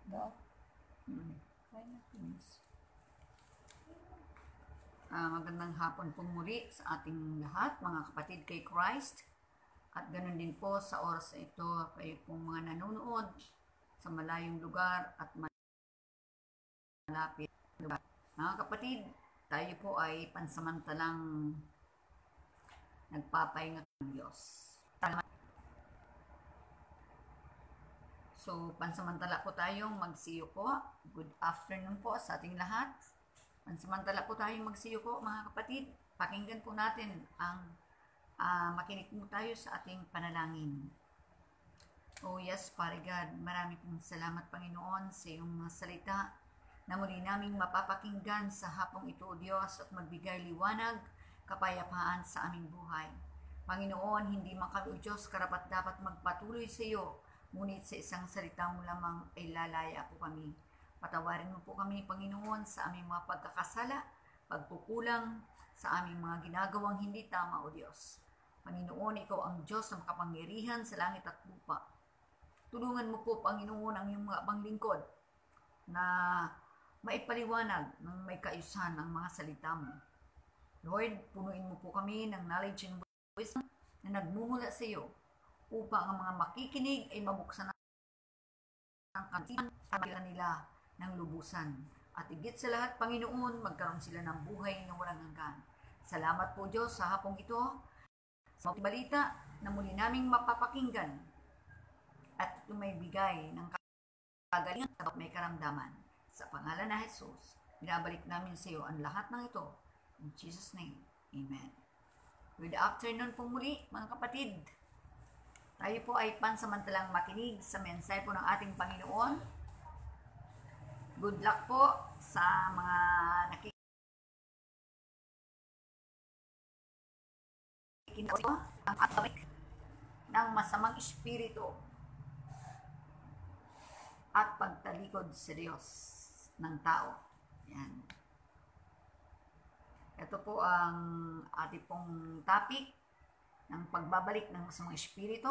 No? Magandang hapon po muli sa ating lahat, mga kapatid kay Christ. At ganoon din po sa oras na ito, kayo pong mga nanonood sa malayong lugar at malapit lugar. Mga kapatid, tayo po ay pansamantalang nagpapahinga ng Diyos. So, pansamantala po tayong magsiyo po. Good afternoon po sa ating lahat. Pansamantala po tayong magsiyo po, mga kapatid. Pakinggan po natin ang makinig po tayo sa ating panalangin. Oh yes, Pare God, marami pong salamat, Panginoon, sa iyong mga salita na muli naming mapapakinggan sa hapong ito, O Diyos, at magbigay liwanag, kapayapaan sa aming buhay. Panginoon, hindi man kami, O Diyos, karapat dapat magpatuloy sa iyo, ngunit sa isang salita mo lamang ay lalaya po kami. Patawarin mo po kami, Panginoon, sa aming mga pagkakasala, pagkukulang, sa aming mga ginagawang hindi tama, O Diyos. Panginoon, Ikaw ang Diyos na makapangyarihan sa langit at lupa. Tulungan mo po, Panginoon, ang iyong mga panglingkod na maipaliwanag ng may kaayusan ang mga salita mo. Lord, punuin mo po kami ng knowledge and wisdom na nagmumula sa iyo upang ang mga makikinig ay mabuksan ng kantihan nila ng lubusan. At higit sa lahat, Panginoon, magkaroon sila ng buhay na walang hanggan. Salamat po, Diyos, sa hapong ito, sa mga balita na muli naming mapapakinggan at ito may bigay ng kagalingan at may karamdaman. Sa pangalan na Jesus, binabalik namin sa iyo ang lahat ng ito. In Jesus' name, Amen. Good afternoon po muli, mga kapatid. Tayo po ay pansamantalang makinig sa mensahe po ng ating Panginoon. Good luck po sa mga nakikinig ang atawik ng masamang espiritu at pagtalikod sa Diyos ng tao. Yan. Ito po ang ating pong topic ng pagbabalik ng masamang espiritu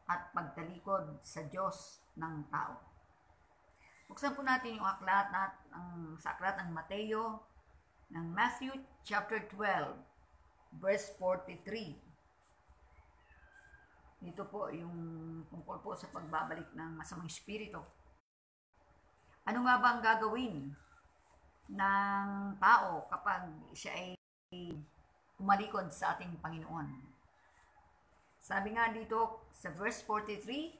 at pagtalikod sa Diyos ng tao. Buksan po natin yung aklat sa aklat ng Mateo, ng Matthew chapter 12, verse 43. Dito po yung tungkol po sa pagbabalik ng masamang espiritu. Ano nga ba ang gagawin ng tao kapag siya ay tumalikod sa ating Panginoon? Sabi nga dito sa verse 43,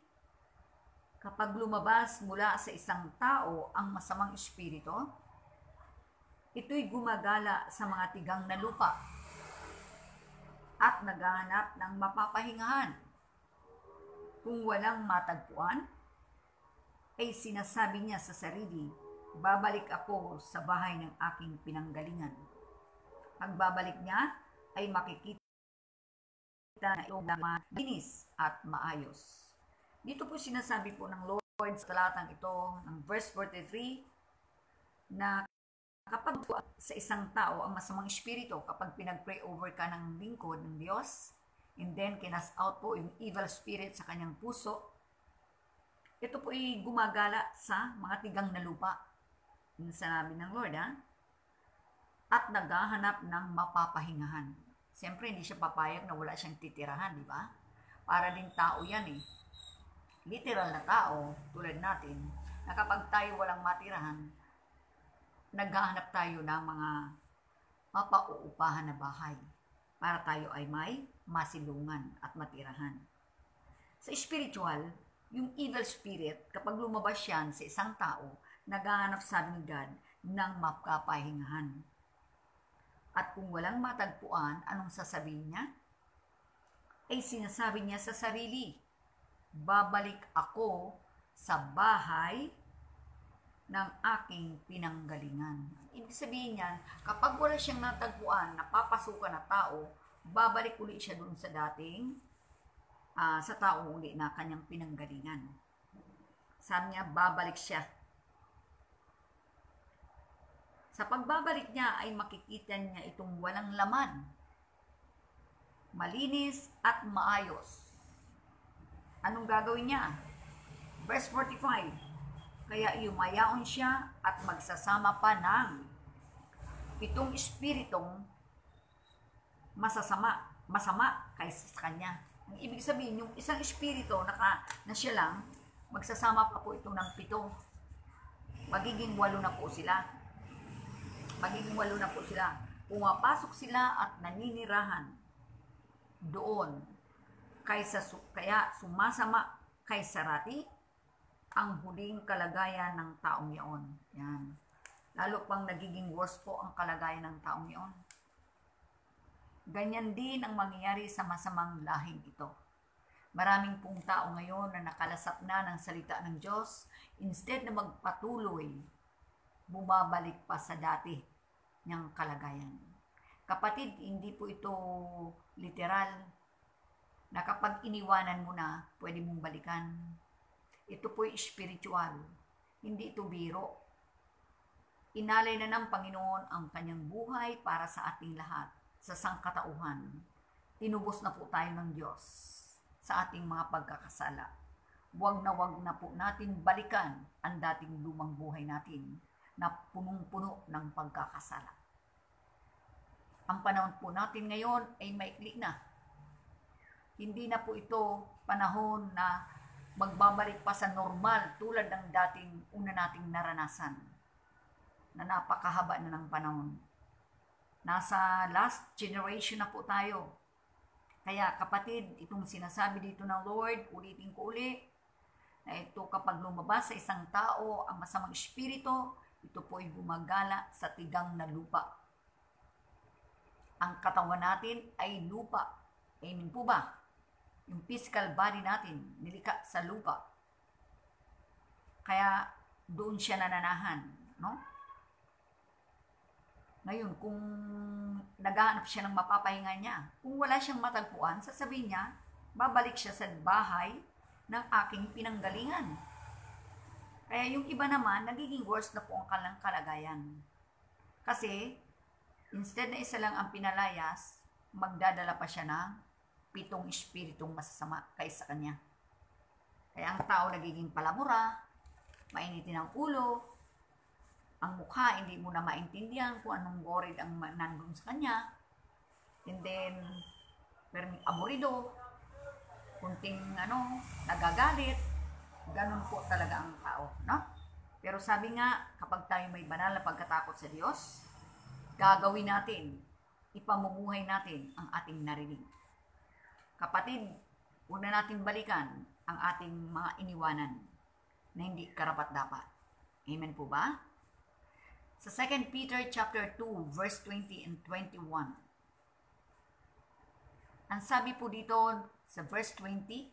kapag lumabas mula sa isang tao ang masamang espiritu, ito'y gumagala sa mga tigang na lupa at naghahanap ng mapapahingahan. Kung walang matagpuan, ay sinasabi niya sa sarili, babalik ako sa bahay ng aking pinanggalingan. Pagbabalik niya ay makikita na ito malinis at maayos. Dito po sinasabi po ng Lord sa talatang ito, ng verse 43, na kapag sa isang tao ang masamang espiritu, kapag pinag-pray over ka ng lingkod ng Diyos, and then kinas out po yung evil spirit sa kanyang puso, ito po ay gumagala sa mga tigang na lupa. Yung sinabi ng Lord, at naghahanap ng mapapahingahan. Siyempre, hindi siya papayag na wala siyang titirahan, di ba? Para din tao yan eh. Literal na tao, tulad natin, na kapag tayo walang matirahan, naghahanap tayo ng mga mapauupahan na bahay para tayo ay may masilungan at matirahan. Sa spiritual, yung evil spirit, kapag lumabas yan sa isang tao, naghahanap, sabi ni God, ng mapapahingahan. At kung walang matagpuan, anong sasabihin niya? Ay sinasabi niya sa sarili, babalik ako sa bahay ng aking pinanggalingan. Ibig sabihin niyan, kapag wala siyang natagpuan, napapasukan na tao, babalik uli siya dun sa dating, sa tao uli na kanyang pinanggalingan. Sabi niya, babalik siya. Sa pagbabalik niya ay makikita niya itong walang laman, malinis at maayos. Anong gagawin niya? Verse 45, Kaya yumayaon siya at magsasama pa ng 7 espiritong masama kaysa sa kanya. Ang ibig sabihin, yung isang espiritu na siya lang, magsasama pa po ito ng 7. Magiging 8 na po sila. Pumapasok sila at naninirahan doon. Kaya sumasama kay Sarati ang huling kalagayan ng taong yaon. Yan. Lalo pang nagiging worse po ang kalagayan ng taong yaon. Ganyan din ang mangyayari sa masamang lahing ito. Maraming pong tao ngayon na nakalasap na ng salita ng Diyos, instead na magpatuloy, bumabalik pa sa dati niyang kalagayan. Kapatid, hindi po ito literal na kapag iniwanan mo na, pwede mong balikan. Ito po'y spiritual, hindi ito biro. Inalay na ng Panginoon ang kanyang buhay para sa ating lahat, sa sangkatauhan. Tinubos na po tayo ng Diyos sa ating mga pagkakasala. Huwag na po natin balikan ang dating lumang buhay natin na punong-puno ng pagkakasala. Ang panahon po natin ngayon ay maikli na. Hindi na po ito panahon na magbabalik pa sa normal tulad ng dating una nating naranasan na napakahaba na ng panahon. Nasa last generation na po tayo. Kaya kapatid, itong sinasabi dito ng Lord, ulitin ko uli, na ito kapag lumabas sa isang tao ang masamang espiritu, ito po ay gumagala sa tigang na lupa. Ang katawan natin ay lupa. Amen po ba? Yung physical body natin, nilikha sa lupa. Kaya doon siya nananahan, no? Ngayon, kung naghahanap siya ng mapapahinga niya, kung wala siyang matagpuan, sasabihin niya, babalik siya sa bahay ng aking pinanggalingan. Kaya yung iba naman, nagiging worse na po ang kanilang kalagayan. Kasi, instead na isa lang ang pinalayas, magdadala pa siya ng 7 espiritong masasama kaysa kanya. Kaya ang tao nagiging palamura, mainitin ang ulo, ang mukha hindi mo na maintindihan kung anong worried ang nandun sa kanya, and then aburido, kunting nagagalit, ganun po talaga ang tao, no? Pero sabi nga, kapag tayo may banal na pagkatakot sa Diyos, gagawin natin, ipamumuhay natin ang ating narinig. Kapatid, una natin balikan ang ating mga iniwanan na hindi karapat-dapat. Amen po ba? Sa 2 Peter chapter 2, verse 20 and 21. Ang sabi po dito sa verse 20,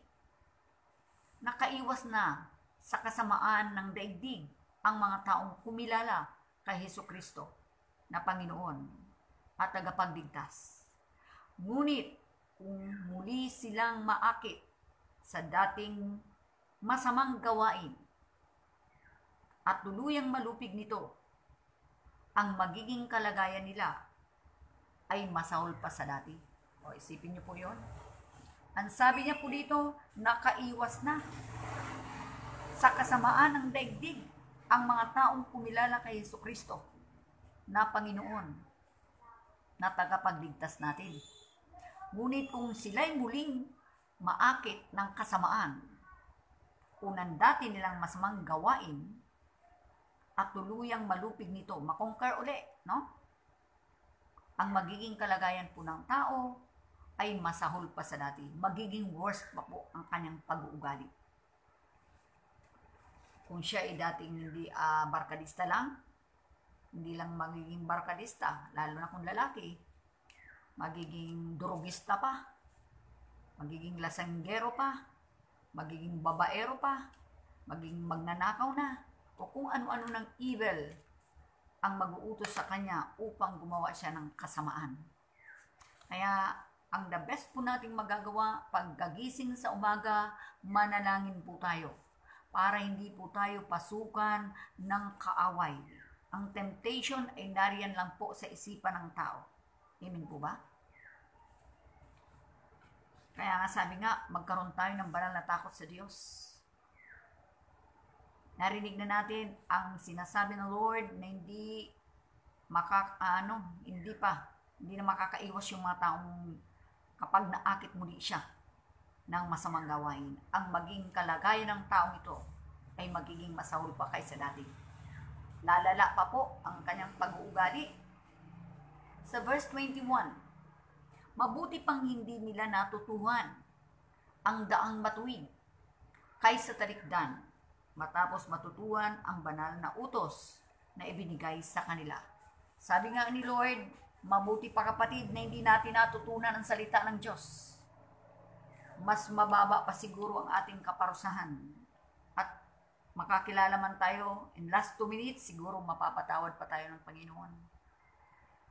nakaiwas na sa kasamaan ng daigdig ang mga taong kumilala kay Hesukristo na Panginoon at tagapagligtas. Ngunit kung muli silang maakit sa dating masamang gawain at tuluyang malupig nito, ang magiging kalagayan nila ay masahol pa sa dati. O, isipin niyo po yun. Ang sabi niya po dito, nakaiwas na sa kasamaan ng daigdig ang mga taong kumilala kay Hesukristo na Panginoon na tagapagligtas natin. Ngunit kung sila'y muling maakit ng kasamaan, unang dati nilang masamang gawain, at tuluyang malupig nito, makongkar uli, no? Ang magiging kalagayan po ng tao ay masahol pa sa dati. Magiging worse pa po ang kanyang pag-uugali. Kung siya ay dating hindi barkadista lang, hindi lang magiging barkadista, lalo na kung lalaki, magiging drogista pa, magiging lasanggero pa, magiging babaero pa, magiging magnanakaw na, o kung ano-ano ng evil ang mag-uutos sa kanya upang gumawa siya ng kasamaan. Kaya, ang the best po nating magagawa, pagkagising sa umaga, manalangin po tayo para hindi po tayo pasukan ng kaaway. Ang temptation ay nariyan lang po sa isipan ng tao. Amen po ba? Kaya nga sabi nga, magkaroon tayo ng banal na takot sa Diyos. Narinig na natin ang sinasabi ng Lord na hindi hindi na makakaiwas yung mga taong kapag naakit muli siya ng masamang gawain. Ang maging kalagayan ng taong ito ay magiging masahol pa kaysa dati. Lalala pa po ang kanyang pag-uugali. Sa verse 21, mabuti pang hindi nila natutuhan ang daang matuwid kaysa talikdan, matapos matutuhan ang banal na utos na ibinigay sa kanila. Sabi nga ni Lord, mabuti pa kapatid na hindi natin natutunan ang salita ng Diyos. Mas mababa pa siguro ang ating kaparusahan. At makakilala man tayo, in last 2 minutes, siguro mapapatawad pa tayo ng Panginoon.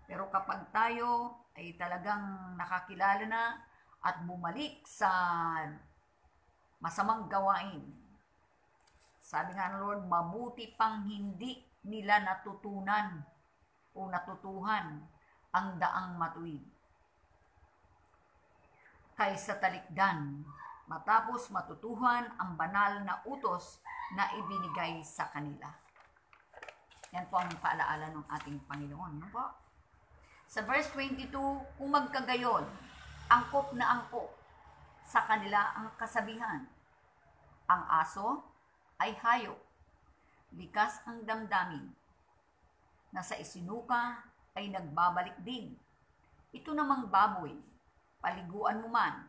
Pero kapag tayo ay talagang nakakilala na at bumalik sa masamang gawain, sabi nga ng Lord, mabuti pang hindi nila natutunan o natutuhan ang daang matuwid kaysa talikdan, matapos matutuhan ang banal na utos na ibinigay sa kanila. Yan po ang paalaala ng ating Panginoon. Ano po? Sa verse 22, kung magkagayon, angkop na angkop sa kanila ang kasabihan. Ang aso ay hayop, likas ang damdamin, na sa isinuka ay nagbabalik din. Ito namang baboy, paliguan mo man,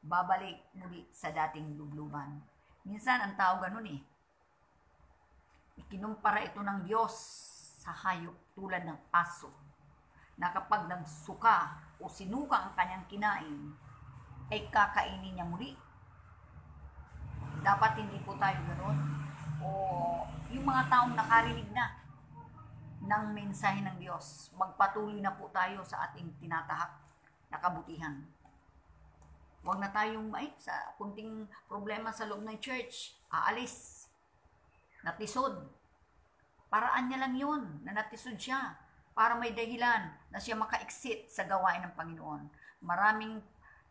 babalik muli sa dating lubluban. Minsan ang tao ganun eh. Ikinumpara ito ng Diyos sa hayop tulad ng aso, na kapag nagsuka o sinuka ang kanyang kinain, ay kakainin niya muli. Dapat hindi po tayo ganoon. O yung mga taong nakarinig na ng mensahe ng Diyos, magpatuloy na po tayo sa ating tinatahak na kabutihan. Huwag na tayong sa kunting problema sa loob ng church, aalis, natisod. Paraan niya lang yun, na natisod siya, para may dahilan na siya maka-exit sa gawain ng Panginoon. Maraming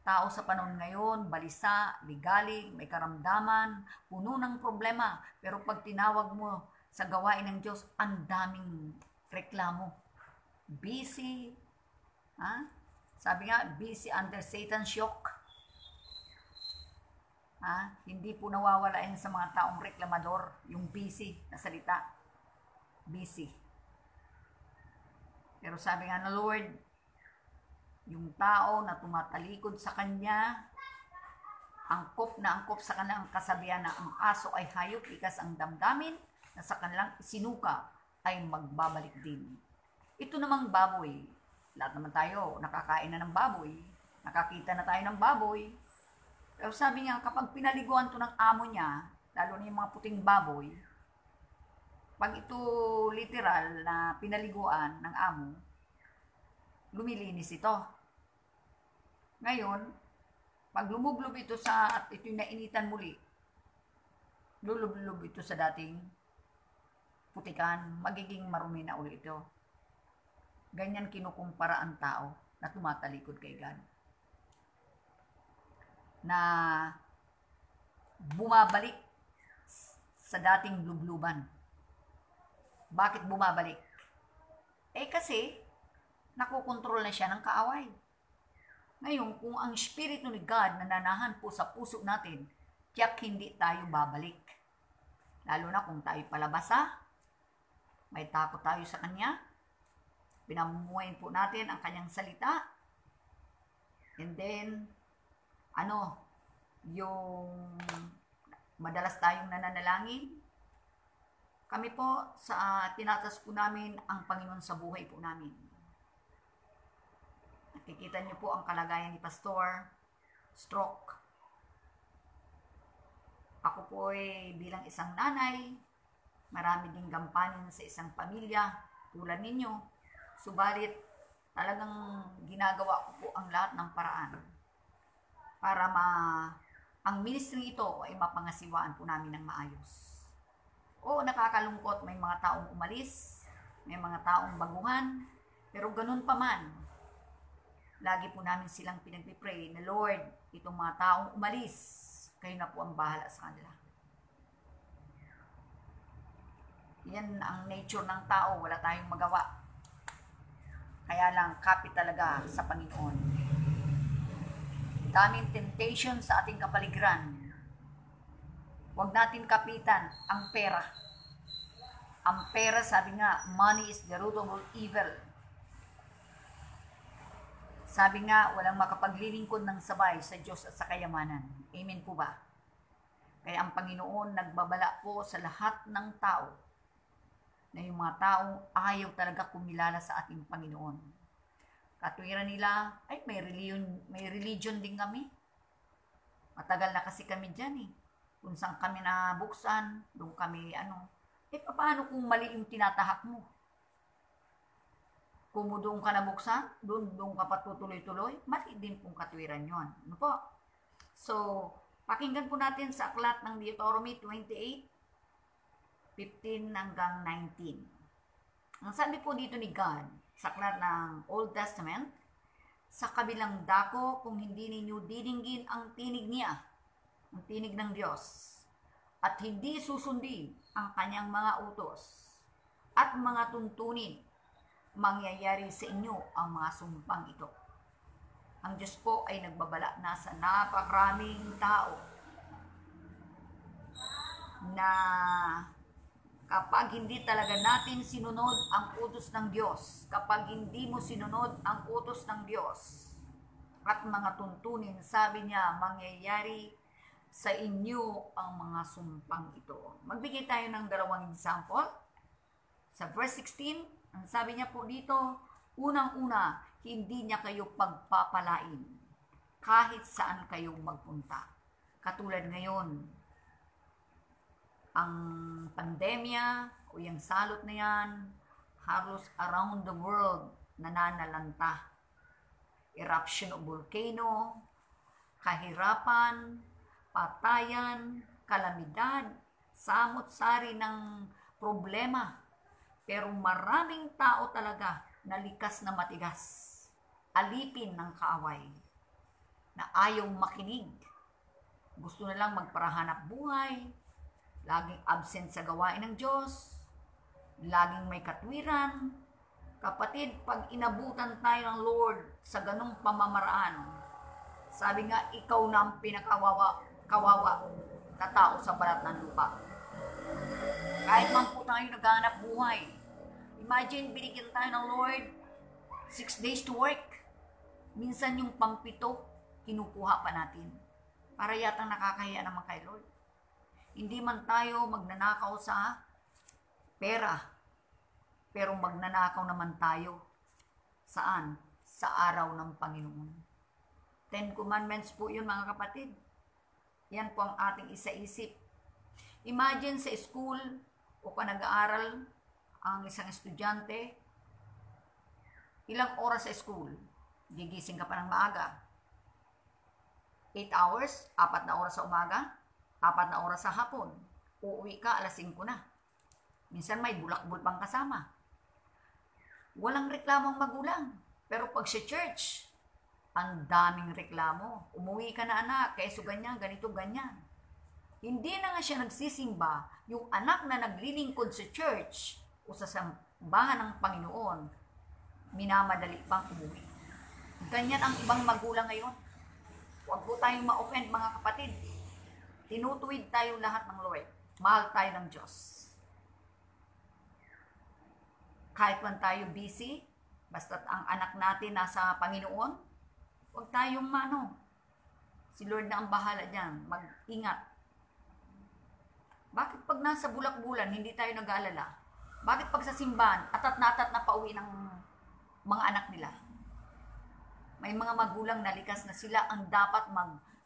tao sa panahon ngayon, balisa, ligalig, may karamdaman, puno ng problema. Pero pag tinawag mo sa gawain ng Diyos, ang daming reklamo. Busy, sabi nga, busy under Satan's yoke. Hindi po nawawala yan sa mga taong reklamador, yung busy na salita. Busy. Pero sabi nga ng Lord, yung tao na tumatalikod sa Kanya, angkop na angkop sa kanilang kasabihan na ang aso ay hayop, likas ang damdamin, na sa kanilang isinuka ay magbabalik din. Ito namang baboy, lahat naman tayo nakakain na ng baboy, nakakita na tayo ng baboy. Pero sabi nga, kapag pinaliguan to ng amo niya, lalo na yung mga puting baboy, pag ito literal na pinaliguan ng amo, lumilinis ito. Ngayon, pag lumublob ito at ito'y nainitan muli, lulublob ito sa dating putikan, magiging marumi na ulit ito. Ganyan kinukumpara ang tao na tumatalikod kay God. Na bumabalik sa dating lubluban. Bakit bumabalik? Kasi nakokontrol na siya ng kaaway. Ngayon, kung ang Espiritu ni God nananahan po sa puso natin, tiyak hindi tayo babalik. Lalo na kung tayo palabasa, may takot tayo sa Kanya, pinamumuhayin po natin ang Kanyang salita, and then, yung madalas tayong nananalangin, kami po tinatas po namin ang Panginoon sa buhay po namin. Nakikita niyo po ang kalagayan ni Pastor, stroke. Ako po ay bilang isang nanay, marami ding gampanin sa isang pamilya, tulad ninyo. Subalit, talagang ginagawa ko po ang lahat ng paraan para ang ministry ito ay mapangasiwaan po namin ng maayos. Nakakalungkot, may mga taong umalis, may mga taong baguhan, pero ganun pa man, lagi po namin silang pinagpipray na Lord, itong mga taong umalis, kayo na po ang bahala sa kanila. Yan ang nature ng tao, wala tayong magawa. Kaya lang, kapit talaga sa Panginoon. Daming temptation sa ating kapaligiran. Huwag natin kapitan ang pera. Ang pera, sabi nga, money is the root of all evil. Sabi nga, walang makapaglilingkod ng sabay sa Diyos at sa kayamanan. Amen po ba? Kaya ang Panginoon nagbabala po sa lahat ng tao na yung mga taong ayaw talaga kumilala sa ating Panginoon. Katwiran nila, ay may religion din kami. Matagal na kasi kami dyan eh. Kung saan kami nabuksan, doon kami paano kung mali yung tinatahak mo? Kung doon ka nabuksan, doon ka patutuloy-tuloy, mali din pong katwiran yon. Ano po? So, pakinggan po natin sa aklat ng Deuteronomy 28:15 hanggang 19. Ang sabi po dito ni God, sa aklat ng Old Testament, sa kabilang dako kung hindi ninyo dininggin ang tinig niya, ang tinig ng Diyos, at hindi susundin ang kanyang mga utos at mga tuntunin, mangyayari sa inyo ang mga sumpang ito. Ang Diyos po ay nagbabala na sa napakaraming tao na kapag hindi talaga natin sinunod ang utos ng Diyos, kapag hindi mo sinunod ang utos ng Diyos at mga tuntunin, sabi niya, mangyayari sa inyo ang mga sumpang ito. Magbigay tayo ng dalawang example. Sa verse 16, ang sabi niya po dito, unang-una, hindi niya kayo pagpapalain kahit saan kayo magpunta. Katulad ngayon, ang pandemya o yung salot na yan, halos around the world nananalanta. Eruption of volcano, kahirapan, patayan, kalamidad, samot-sari ng problema. Pero maraming tao talaga na likas na matigas, alipin ng kaaway, na ayaw makinig. Gusto na lang magparahanap buhay, laging absent sa gawain ng Diyos, laging may katwiran. Kapatid, pag inabutan tayo ng Lord sa ganung pamamaraan, sabi nga, ikaw na ang pinakawawa na tao sa balat ng lupa. Kahit man po tayo naghahanap buhay, imagine, binigyan tayo ng Lord 6 days to work. Minsan yung pang-7, kinukuha pa natin. Para yatang nakakahiya naman kay Lord. Hindi man tayo magnanakaw sa pera, pero magnanakaw naman tayo. Saan? Sa araw ng Panginoon. 10 Commandments po yun, mga kapatid. Yan po ang ating isaisip. Imagine sa school o pa nag-aaral ang isang estudyante, ilang oras sa school, gigising ka pa ng maaga. 8 hours, 4 na oras sa umaga, 4 na oras sa hapon. Uuwi ka, alas 5 na. Minsan may bulakbol pang kasama. Walang reklamong magulang. Pero pag sa church, ang daming reklamo. Umuwi ka na anak, kaysa ganyan, ganito, ganyan. Hindi na nga siya nagsisimba, yung anak na naglilingkod sa church o sa sambahan ng Panginoon, minamadali pang umuwi. Ganyan ang ibang magulang ngayon. Huwag po tayong ma-offend, mga kapatid. Tinutuwid tayo lahat ng Lord. Mahal tayo ng Diyos. Kahit man tayo busy, basta't ang anak natin nasa Panginoon, huwag tayong si Lord na ang bahala dyan. Mag-ingat. Bakit pag nasa bulak-bulan, hindi tayo nag-aalala? Bakit pag sa simbahan, atat na pauwi ng mga anak nila? May mga magulang na likas na sila ang dapat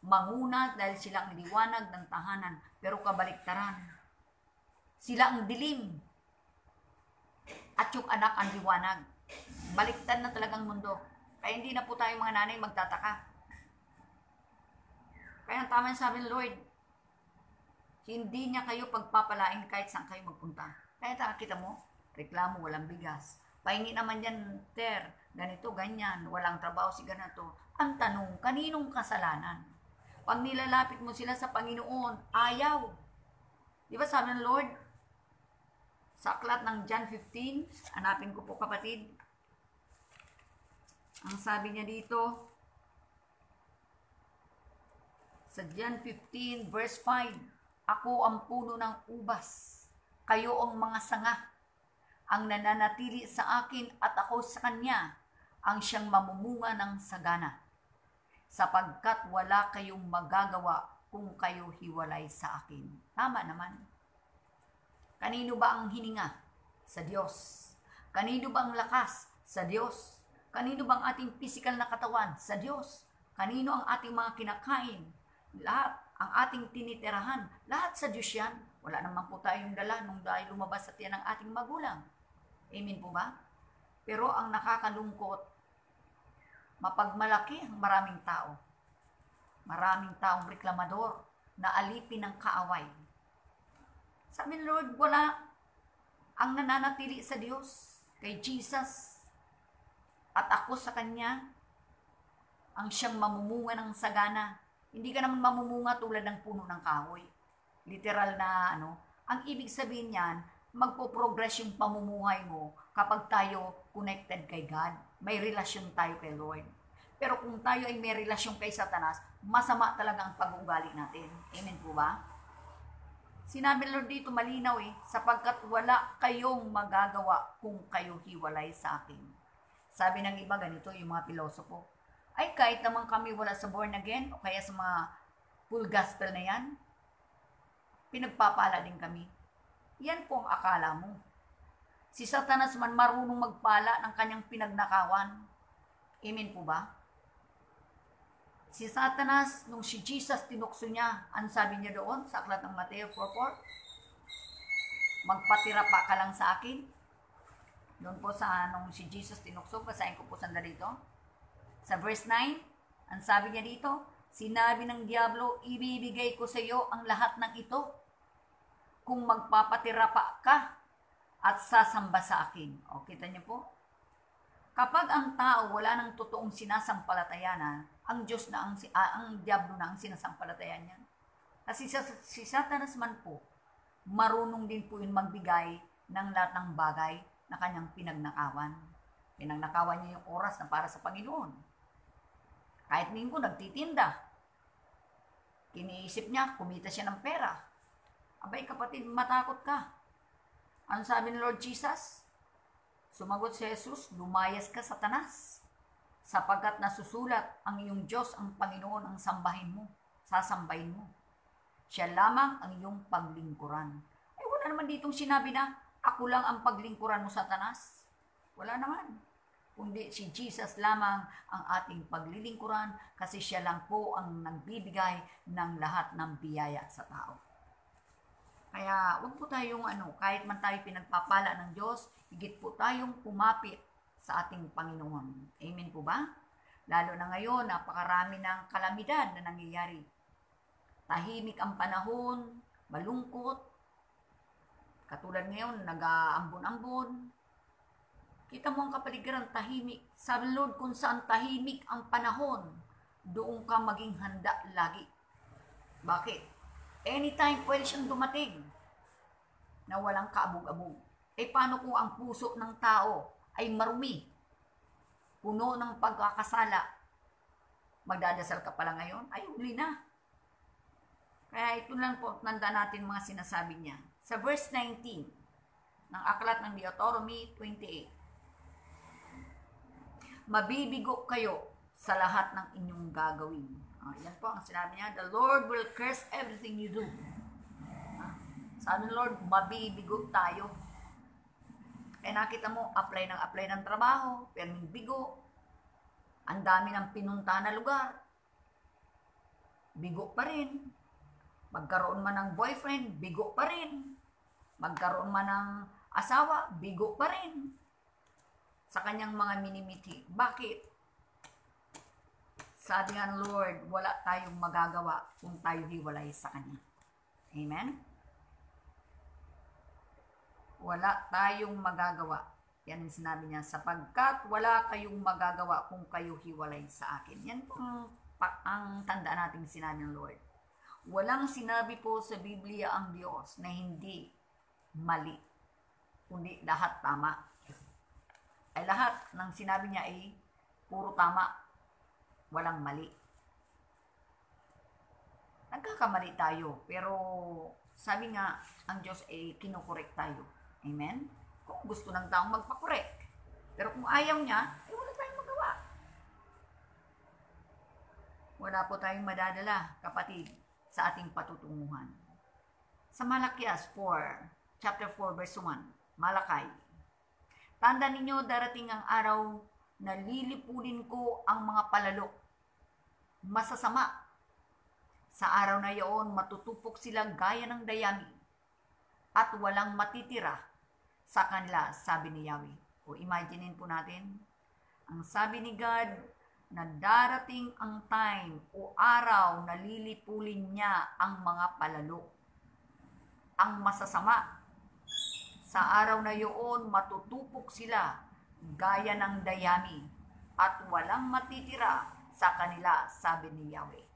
manguna dahil sila ang liwanag ng tahanan. Pero kabaliktaran. Sila ang dilim. At yung anak ang liwanag. Baliktad na talagang mundo. Kaya hindi na po tayo mga nanay magtataka. Kaya ang tama yung sabi ng Lord, hindi niya kayo pagpapalain kahit saan kayo magpunta. Kaya kita mo, reklamo, walang bigas. Pahingi naman yan, ganito, ganyan, walang trabaho si ganito. Ang tanong, kaninong kasalanan? Pag nilalapit mo sila sa Panginoon, ayaw. Di ba sabi ng Lord, Sa aklat ng John 15, hanapin ko po kapatid. Ang sabi niya dito, sa John 15 verse 5, ako ang puno ng ubas, kayo ang mga sanga. Ang nananatili sa akin at ako sa kanya, ang siyang mamumunga ng sagana. Sapagkat wala kayong magagawa kung kayo hiwalay sa akin. Tama naman. Kanino ba ang hininga? Sa Diyos. Kanino ba ang lakas? Sa Diyos. Kanino ba ang ating physical na katawan? Sa Diyos. Kanino ang ating mga kinakain? Lahat. Ang ating tinitirahan. Lahat sa Diyos yan. Wala naman po tayong dala nung dahil lumabas sa tiyan ng ating magulang. Amen po ba? Pero ang nakakalungkot, mapagmalaki ang maraming tao. Maraming taong reklamador na alipin ng kaaway. Sabi ni Lord, wala ang nananatili sa Diyos, kay Jesus, at ako sa Kanya, ang siyang mamumunga ng sagana. Hindi ka naman mamumunga tulad ng puno ng kahoy. Literal na ang ibig sabihin niyan, magpo-progress yung pamumuhay mo kapag tayo connected kay God. May relasyon tayo kay Lord. Pero kung tayo ay may relasyon kay Satanas, masama talaga ang pag-uugali natin. Amen po ba? Sinabi Lord dito malinaw sapagkat wala kayong magagawa kung kayo hiwalay sa akin. Sabi ng iba ganito, yung mga pilosopo, ay kahit naman kami wala sa born again o kaya sa mga full gospel na yan, pinagpapala din kami. Yan po ang akala mo. Si Satanas man marunong magpala ng kanyang pinagnakawan. Amen po ba? Si Satanas, nung si Jesus tinukso niya, ang sabi niya doon sa aklat ng Mateo 4:4, magpatira pa ka lang sa akin. Doon po sa nung si Jesus tinukso, basahin ko po sandali dito. Sa verse 9, ang sabi niya dito, sinabi ng Diablo, ibibigay ko sa iyo ang lahat ng ito kung magpapatira pa ka at sasamba sa akin. O, kita niyo po? Kapag ang tao wala ng totoong sinasampalatayanan, ang Diyos na ang Diablo na ang sinasampalatayan niya. Kasi si Satanas man po, marunong din po yun magbigay ng lahat ng bagay na kanyang pinagnakawan. Pinagnakawan niya yung oras na para sa Panginoon. Kahit minggo nagtitinda. Kiniisip niya, kumita siya ng pera. Abay kapatid, matakot ka. Ano sabi ni Lord Jesus? Sumagot si Jesus, lumayas ka Satanas, sapagkat nasusulat ang iyong Diyos ang Panginoon ang sambahin mo, sasambahin mo. Siya lamang ang iyong paglingkuran. Ay wala naman ditong sinabi na, ako lang ang paglingkuran mo Satanas. Wala naman. Kundi si Jesus lamang ang ating paglilingkuran kasi siya lang po ang nagbibigay ng lahat ng biyaya sa tao. Kaya huwag po tayong kahit man tayo pinagpapala ng Diyos, higit po tayong kumapit sa ating Panginoon. Amen po ba? Lalo na ngayon, napakarami ng kalamidad na nangyayari. Tahimik ang panahon, malungkot. Katulad ngayon, nag-aambon-ambon. Kita mo ang kapaligiran, tahimik. Sabi Lord, kung saan tahimik ang panahon, doon ka maging handa lagi. Bakit? Anytime pwede siyang dumating na walang kaabog-abog. Paano kung ang puso ng tao ay marumi, puno ng pagkakasala? Magdadasal ka pala ngayon? Ay, huli na. Kaya ito lang po, tanda natin mga sinasabi niya. Sa verse 19 ng aklat ng Deuteronomy 28, mabibigo kayo sa lahat ng inyong gagawin. Yan po ang sinabi niya, the Lord will curse everything you do. Sabi ng Lord, mabibigo tayo. Kaya nakita mo, apply ng trabaho, perming bigo. Ang dami ng pinunta na lugar. Bigo pa rin. Magkaroon man ng boyfriend, bigo pa rin. Magkaroon man ng asawa, bigo pa rin. Sa kanyang mga minimiti. Bakit? Sabi nga ng Lord, wala tayong magagawa kung tayo hiwalay sa Kanya. Amen? Wala tayong magagawa. Yan ang sinabi niya, sapagkat wala kayong magagawa kung kayo hiwalay sa akin. Yan po ang tanda nating sinabi ng Lord. Walang sinabi po sa Biblia ang Diyos na hindi mali. kundi lahat tama. Ay lahat ng sinabi niya ay puro tama, walang mali. Nagkakamali tayo, pero sabi nga, ang Diyos ay kinukorek tayo. Amen? Kung gusto ng taong magpakorek. Pero kung ayaw niya, ay wala tayong magawa. Wala po tayong madadala, kapatid, sa ating patutunguhan. Sa Malakias 4, chapter 4, verse 1, Malakay. Tanda ninyo, darating ang araw na lilipulin ko ang mga palalo. Masasama. Sa araw na iyon, matutupok sila gaya ng dayami at walang matitira sa kanila, sabi ni Yahweh. O imaginein po natin, ang sabi ni God na darating ang time o araw na lilipulin niya ang mga palalo. Ang masasama. Sa araw na iyon, matutupok sila gaya ng dayami at walang matitira sa kanila, sabi ni Yahweh.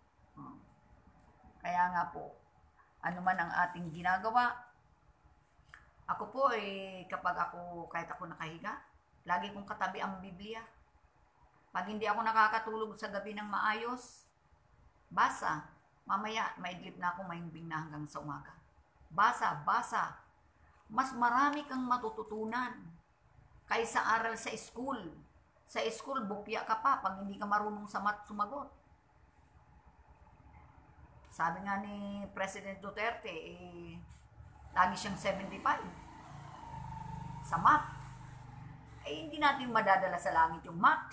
Kaya nga po, ano man ang ating ginagawa, ako po kapag kahit ako nakahiga, lagi kong katabi ang Biblia. Pag hindi ako nakakatulog sa gabi ng maayos, basa. Mamaya, maidlip na ako, mahimbing na hanggang sa umaga. Basa. Mas marami kang matututunan kaysa aral sa school. Sa school, bukya ka pa pag hindi ka marunong sumagot. Sabi nga ni President Duterte, lagi siyang 75 sa math. Hindi natin madadala sa langit yung math.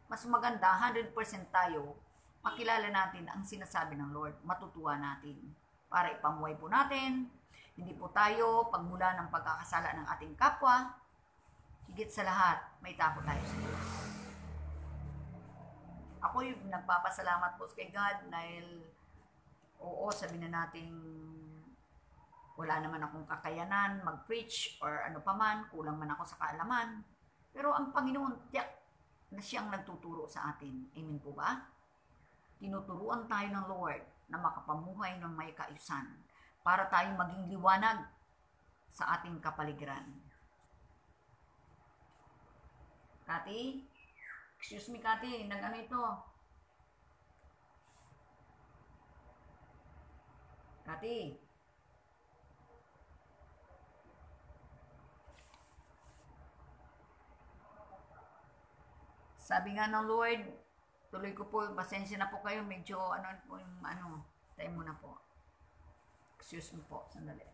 Mas maganda, 100% tayo, makilala natin ang sinasabi ng Lord, matutuwa natin. Para ipamuhay po natin, hindi po tayo pagmula ng pagkakasala ng ating kapwa, higit sa lahat, may takot tayo sa Diyos. Ako yung nagpapasalamat po kay God dahil oo, sabi na natin wala naman akong kakayanan mag-preach or ano pa man, kulang man ako sa kaalaman. Pero ang Panginoon, tiyak na siyang nagtuturo sa atin. Amen po ba? Tinuturuan tayo ng Lord na makapamuhay ng may kaayusan para tayo maging liwanag sa ating kapaligiran. Kati? Excuse me, Kati. Nag-ano ito? Kati? Sabi nga ng Lord, tuloy ko po, pasensya na po kayo, medyo time mo na po. Excuse me po, sandali.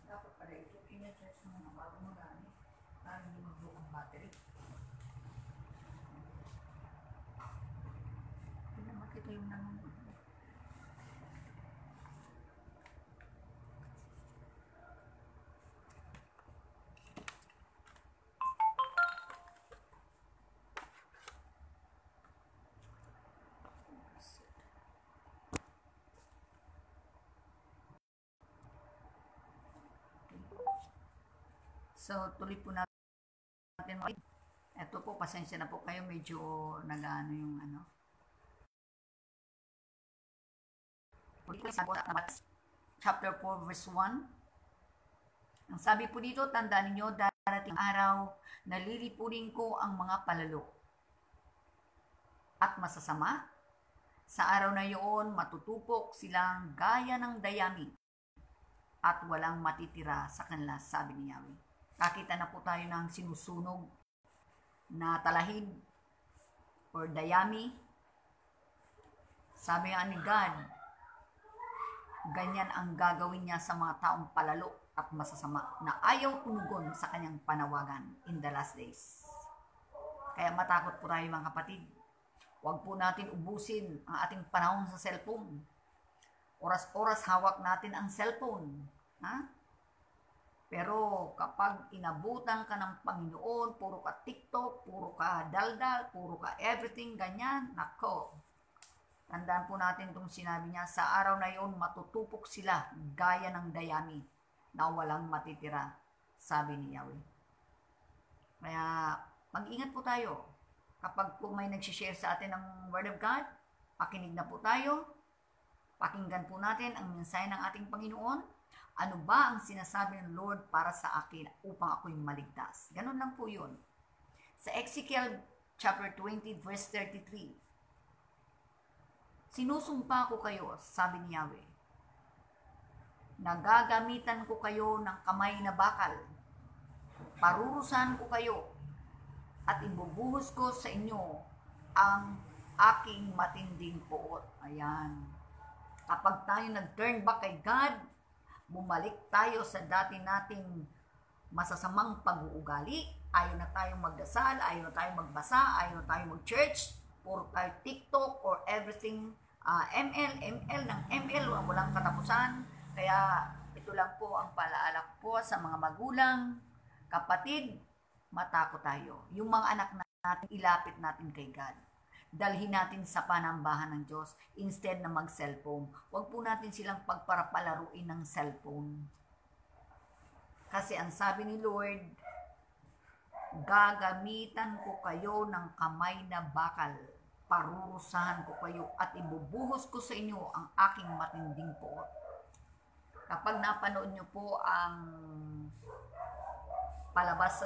Dapat pala ito, ina-charge mo na bago magamit. Para hindi mag-blow ang battery. Hindi na makita yung naman. So, tuloy po natin. Ito po, pasensya na po kayo. Medyo nag-ano yung ano. Chapter 4, verse 1. Ang sabi po dito, tandaan ninyo, darating araw na lilipunin ko ang mga palalo at masasama. Sa araw na iyon, matutupok silang gaya ng dayami at walang matitira sa kanila, sabi ni Yahweh. Kakita na po tayo ng sinusunog na talahib or dayami. Sabi nga ni God, ganyan ang gagawin niya sa mga taong palalo at masasama na ayaw tumugon sa kanyang panawagan in the last days. Kaya matakot po tayo mga kapatid. Huwag po natin ubusin ang ating panahon sa cellphone. Oras-oras hawak natin ang cellphone. Ha? Pero kapag inabutan ka ng Panginoon, puro ka TikTok, puro ka daldal, puro ka everything, ganyan, nako. Tandaan po natin itong sinabi niya, sa araw na iyon matutupok sila gaya ng dayami na walang matitira, sabi ni Yahweh. Kaya mag-ingat po tayo. Kapag po may nagsishare sa atin ng Word of God, pakinig na po tayo. Pakinggan po natin ang mensahe ng ating Panginoon. Ano ba ang sinasabi ng Lord para sa akin upang ako'y maligtas? Ganun lang po yun. Sa Ezekiel chapter 20 verse 33, sinusumpa ko kayo, sabi ni Yahweh, nagagamitan ko kayo ng kamay na bakal, parurusahan ko kayo, at ibubuhos ko sa inyo ang aking matinding puot. Ayan. Kapag tayo nag-turn back kay God, bumalik tayo sa dati nating masasamang pag-uugali, ayaw na tayong magdasal, ayaw na tayong magbasa, ayaw na tayong mag-church, puro tayo TikTok or everything, ML ng ML, walang katapusan. Kaya ito lang po ang palaala po sa mga magulang, kapatid, matakot tayo. Yung mga anak natin, ilapit natin kay God. Dalhin natin sa panambahan ng Diyos instead na mag-cellphone. Huwag po natin silang pagparapalaruin ng cellphone. Kasi ang sabi ni Lord, gagamitan ko kayo ng kamay na bakal, parurusahan ko kayo at ibubuhos ko sa inyo ang aking matinding puot. Kapag napanood nyo po ang palabas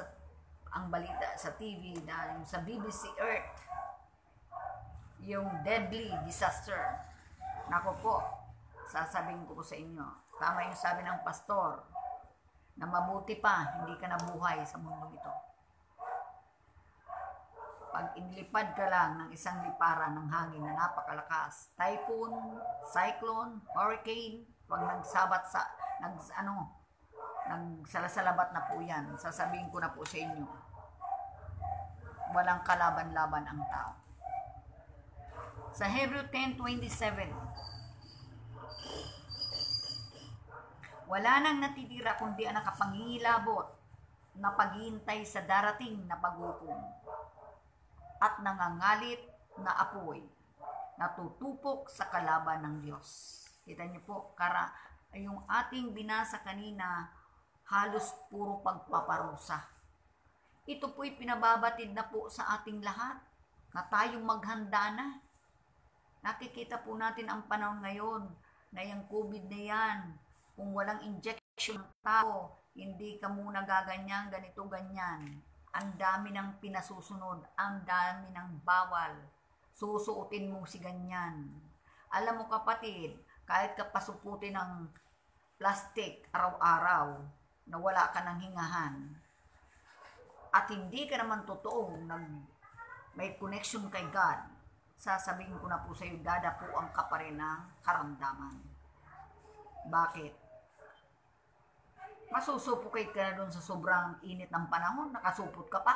ang balita sa TV na yung sa BBC Earth, yung deadly disaster, nako po, sasabihin ko po sa inyo, tama yung sabi ng pastor, na mabuti pa, hindi ka nabuhay sa mundong ito. Pag inilipad ka lang ng isang liparan ng hangin na napakalakas, typhoon, cyclone, hurricane, pag nagsabat sa, nagsalasalat na po yan, sasabihin ko na po sa inyo, walang kalaban-laban ang tao. Sa Hebrew 10:27, wala nang natitira kundi ang nakapangingilabot na paghihintay sa darating na paghukom at nangangalit na apoy na tutupok sa kalaban ng Diyos. Kita niyo po, yung ating binasa kanina, halos puro pagpaparusa. Ito po'y pinababatid na po sa ating lahat na tayong maghanda na. Nakikita po natin ang panahon ngayon na yung COVID na yan, kung walang injection ng tao, hindi ka muna gaganyan, ganito, ganyan. Ang dami ng pinasusunod, ang dami ng bawal. Susuotin mo si ganyan. Alam mo kapatid, kahit ka pasuputin ng plastic araw-araw, na wala ka ng hingahan, at hindi ka naman totoong may connection kay God, sasabihin ko na po sa iyo, dadapuan ka pa rin ng karamdaman. Bakit? Masusupukay ka na doon sa sobrang init ng panahon, nakasupot ka pa.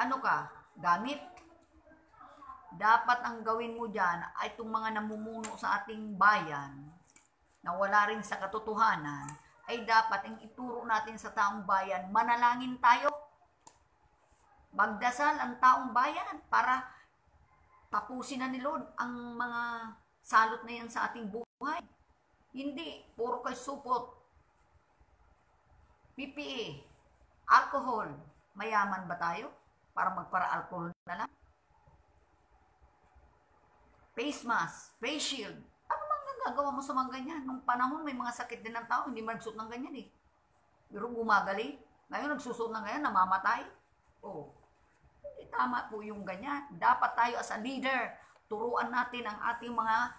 Ano ka? Gamit? Dapat ang gawin mo dyan ay itong mga namumuno sa ating bayan, na wala rin sa katotohanan, ay dapat ang ituro natin sa taong bayan, manalangin tayo. Magdasal ang taong bayan para tapusin na ni Lord ang mga salot na yan sa ating buhay. Hindi, puro kay supot, PPE, alcohol. Mayaman ba tayo para magpara-alcohol na lang? Face mask, face shield. Ano bang nagagawa mo sa mga ganyan? Nung panahon may mga sakit din ng tao, hindi man nagsuot ng ganyan eh. Pero gumagali. Ngayon nagsusuot ng ganyan, namamatay. Oh, hindi tama po yung ganyan. Dapat tayo as a leader, turuan natin ang ating mga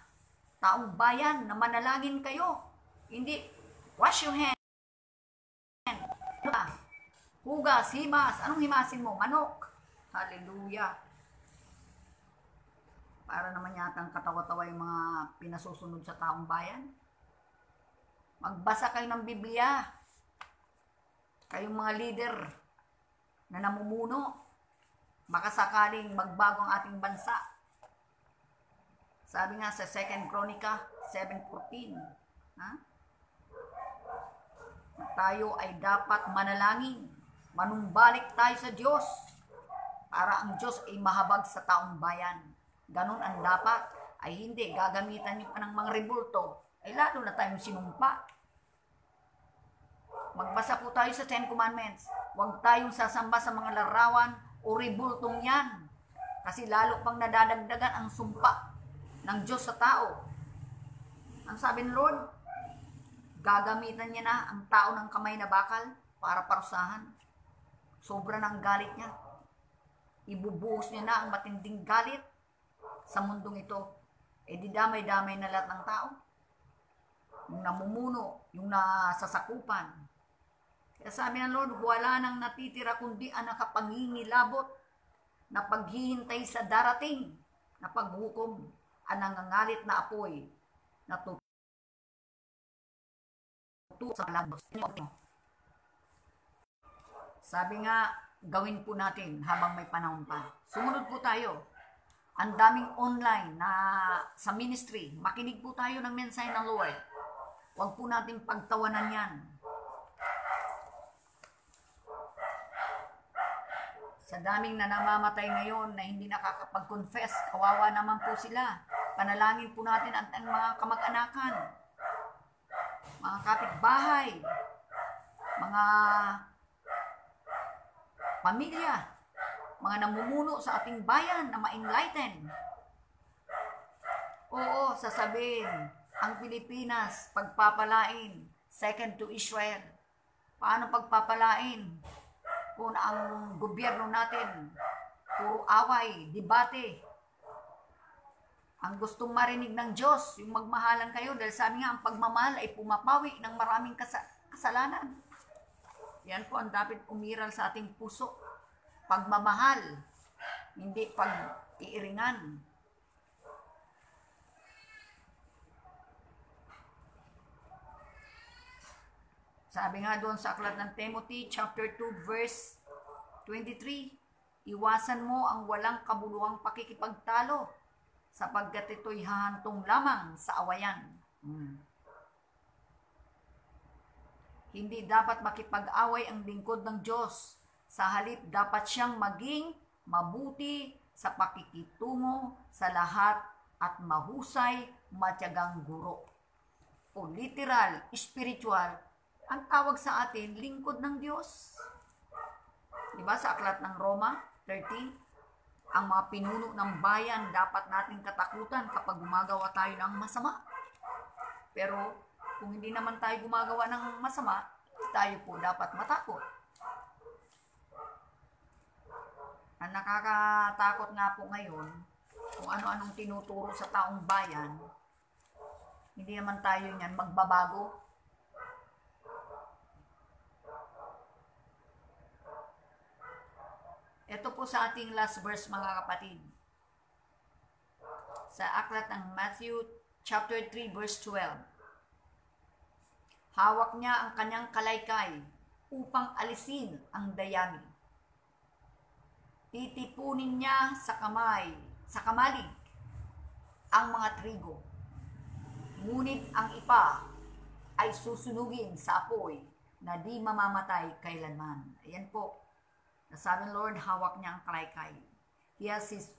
taong bayan na manalangin kayo. Hindi, wash your hands. Hugas, himas. Anong himasin mo? Manok. Hallelujah. Para naman yatang katawa-tawa yung mga pinasusunod sa taong bayan. Magbasa kayo ng Biblia. Kayong mga leader na namumuno. Makasakaling magbago ang ating bansa. Sabi nga sa 2 Chronica 7:14, tayo ay dapat manalangin. Manumbalik tayo sa Diyos para ang Diyos ay mahabag sa taong bayan. Ganun ang dapat. Ay hindi, gagamitan niyo pa ng mga rebulto. Ay lalo na tayong sinumpa. Magbasa po tayo sa Ten Commandments. Huwag tayong sasamba sa mga larawan o ribultong yan. Kasi lalo pang nadadagdagan ang sumpa ng Diyos sa tao. Ang sabi ng Lord, gagamitan niya na ang tao ng kamay na bakal para parusahan. Sobra ng galit niya. Ibubuhos niya na ang matinding galit sa mundong ito. E di damay-damay na lahat ng tao. Yung namumuno, yung nasasakupan. Kaya sabi ng Lord, wala nang natitira kundi ang nakapangingilabot na paghihintay sa darating na paghukom, ang nangangalit na apoy na tututo sa labos. Sabi nga, gawin po natin habang may panahon pa. Sumunod po tayo. Ang daming online na sa ministry. Makinig po tayo ng mensahe ng Lord. Huwag po natin pagtawanan yan. Sa daming na namamatay ngayon na hindi nakakapag-confess, kawawa naman po sila. Panalangin po natin ang mga kamag-anakan, mga kapitbahay, mga pamilya, mga namumuno sa ating bayan na ma-enlighten. Oo, sasabihin, ang Pilipinas, pagpapalain, second to Israel. Paano pagpapalain? Kung ang gobyerno natin, puro away, debate. Ang gustong marinig ng Diyos, yung magmahalan kayo, dahil sabi nga, ang pagmamahal ay pumapawi ng maraming kasalanan. Yan po ang dapat umiral sa ating puso. Pagmamahal, hindi pag-iiringan. Sabi nga doon sa aklat ng Timothy, chapter 2, verse 23, iwasan mo ang walang kabuluhang pakikipagtalo sapagkat ito'y hahantong lamang sa awayan. Hindi dapat makipag-away ang lingkod ng Diyos. Sa halip, dapat siyang maging mabuti sa pakikitungo sa lahat at mahusay, matyagang guro. O literal, spiritual, ang tawag sa atin, lingkod ng Diyos. Diba sa aklat ng Roma 13, ang mga pinuno ng bayan dapat nating katakutan kapag gumagawa tayo ng masama. Pero kung hindi naman tayo gumagawa ng masama, tayo po dapat matakot. Ang nakakatakot nga po ngayon, kung ano-anong tinuturo sa taong bayan, hindi naman tayo niyan magbabago. Ito po sa ating last verse mga kapatid. Sa aklat ng Matthew chapter 3 verse 12. Hawak niya ang kanyang kalaykay upang alisin ang dayami. Titipunin niya sa kamalig ang mga trigo. Ngunit ang ipa ay susunugin sa apoy na di mamamatay kailanman. Ayan po. Nasabi ng Lord, hawak niya ang kalaykay. He has his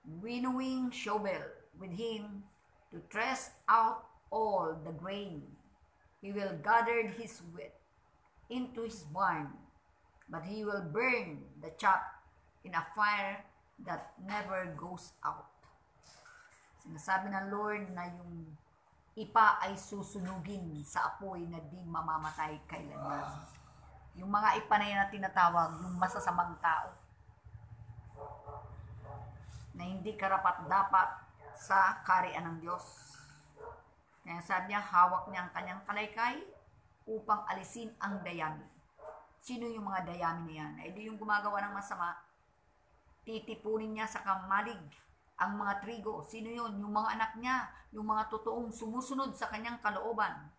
winnowing shovel with him to thresh out all the grain. He will gather his wheat into his barn, but he will burn the chaff in a fire that never goes out. Sinasabi ng Lord na yung ipa ay susunugin sa apoy na di mamamatay kailanman. Yung mga ipanay na tinatawag, yung masasamang tao na hindi karapat-dapat sa kaharian ng Diyos. Kaya sabi niya, hawak niya ang kanyang kalaykay upang alisin ang dayami. Sino yung mga dayami na yan? Ay di yung gumagawa ng masama, titipunin niya sa kamalig ang mga trigo. Sino yun? Yung mga anak niya, yung mga totoong sumusunod sa kanyang kalooban.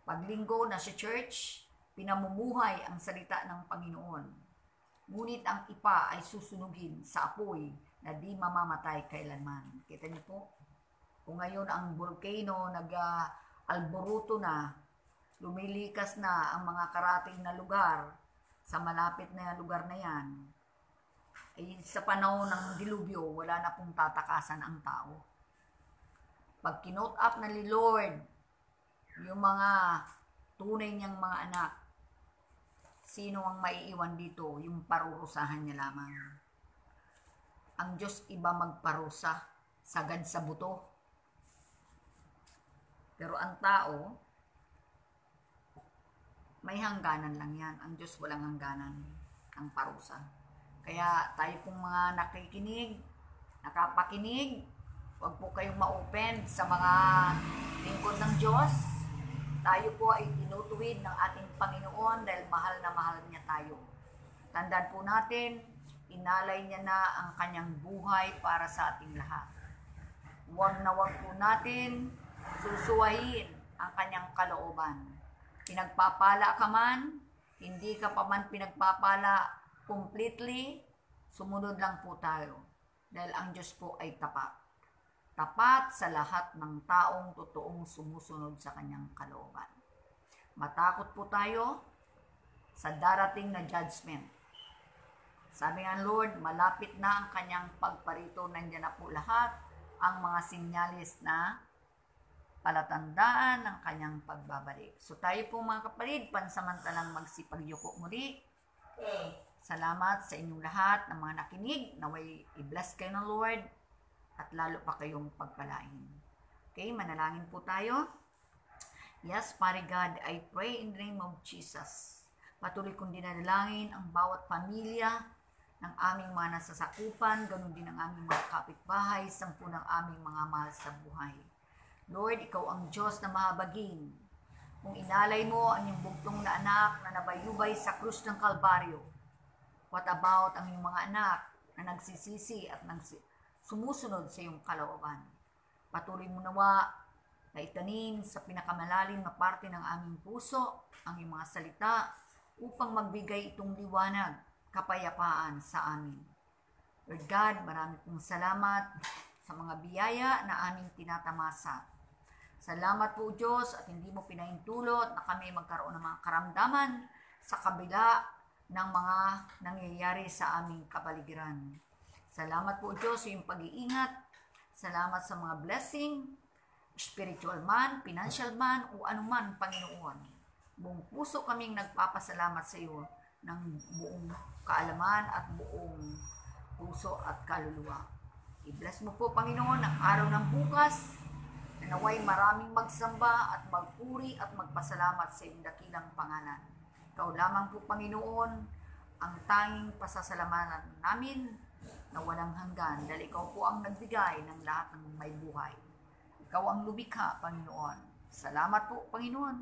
Paglinggo na sa church, pinamumuhay ang salita ng Panginoon. Ngunit ang ipa ay susunugin sa apoy na di mamamatay kailanman. Kita niyo po? Kung ngayon ang volcano nag-alboruto na, lumilikas na ang mga karating na lugar sa malapit na lugar na yan, ay sa panahon ng dilubyo, wala na pong tatakasan ang tao. Pag kinote up na ni Lord, yung mga tunay niyang mga anak, sino ang maiiwan dito? Yung parurusahan niya lamang. Ang Diyos iba magparusa, sagad sa buto. Pero ang tao, may hangganan lang yan. Ang Diyos walang hangganan, ang parusa. Kaya tayo pong mga nakikinig, nakapakinig, huwag po kayong ma-open sa mga lingkod ng Diyos. Tayo po ay tinutuwid ng ating Panginoon dahil mahal na mahal niya tayo. Tandaan po natin, inalay niya na ang kanyang buhay para sa ating lahat. Huwag na huwag po natin susuwahin ang kanyang kalooban. Pinagpapala ka man, hindi ka pa man pinagpapala completely, sumunod lang po tayo. Dahil ang Diyos po ay tapat. Tapat sa lahat ng taong totoong sumusunod sa kanyang kalooban. Matakot po tayo sa darating na judgment. Sabi nga Lord, malapit na ang kanyang pagparito. Nandiyan na po lahat ang mga sinyalis na palatandaan ng kanyang pagbabalik. So tayo po mga kapatid, pansamantalang magsipagyuko muli. Salamat sa inyong lahat ng mga nakinig. Naway i-bless kayo ng Lord at lalo pa kayong pagpalain. Okay, manalangin po tayo. Yes, Father God, I pray in the name of Jesus. Patuloy kong dinadalangin ang bawat pamilya ng aming mga nasasakupan, ganun din ang aming mga kapitbahay, sampu ng aming mga mahal sa buhay. Lord, ikaw ang Diyos na mahabagin. Kung inalay mo ang iyong bugtong na anak na nabayubay sa krus ng Kalbaryo, what about ang iyong mga anak na nagsisisi at sumusunod sa iyong kalooban? Patuloy mo nawa na itanim sa pinakamalalim na parte ng aming puso ang iyong mga salita upang magbigay itong liwanag, kapayapaan sa amin. Lord God, marami pong salamat sa mga biyaya na aming tinatamasa. Salamat po Diyos at hindi mo pinahintulot na kami magkaroon ng mga karamdaman sa kabila ng mga nangyayari sa aming kapaligiran. Salamat po Diyos sa iyong pag-iingat. Salamat sa mga blessing, spiritual man, financial man, o anuman, Panginoon. Buong puso kaming nagpapasalamat sa iyo ng buong kaalaman at buong puso at kaluluwa. I-bless mo po, Panginoon, ang araw ng bukas na naway maraming magsamba at magpuri at magpasalamat sa iyong dakilang pangalan. Ikaw lamang po, Panginoon, ang tanging pasasalamatan namin na walang hanggan dahil ikaw po ang nagbigay ng lahat ng may buhay. Ikaw ang lumikha, Panginoon. Salamat po, Panginoon.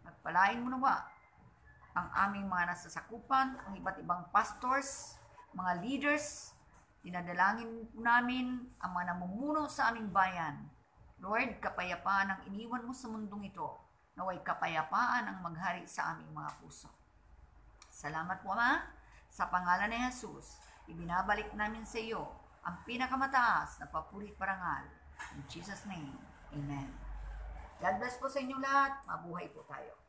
Magpalain mo nawa ang aming mga nasasakupan, ang iba't ibang pastors, mga leaders. Dinadalangin namin ang mga namumuno sa aming bayan. Lord, kapayapaan ang iniwan mo sa mundong ito. Naway kapayapaan ang maghari sa aming mga puso. Salamat po, Ama. Sa pangalan ni Jesus, ibinabalik namin sa iyo ang pinakamataas na papuri parangal. In Jesus' name, Amen. God bless po sa inyo lahat. Mabuhay po tayo.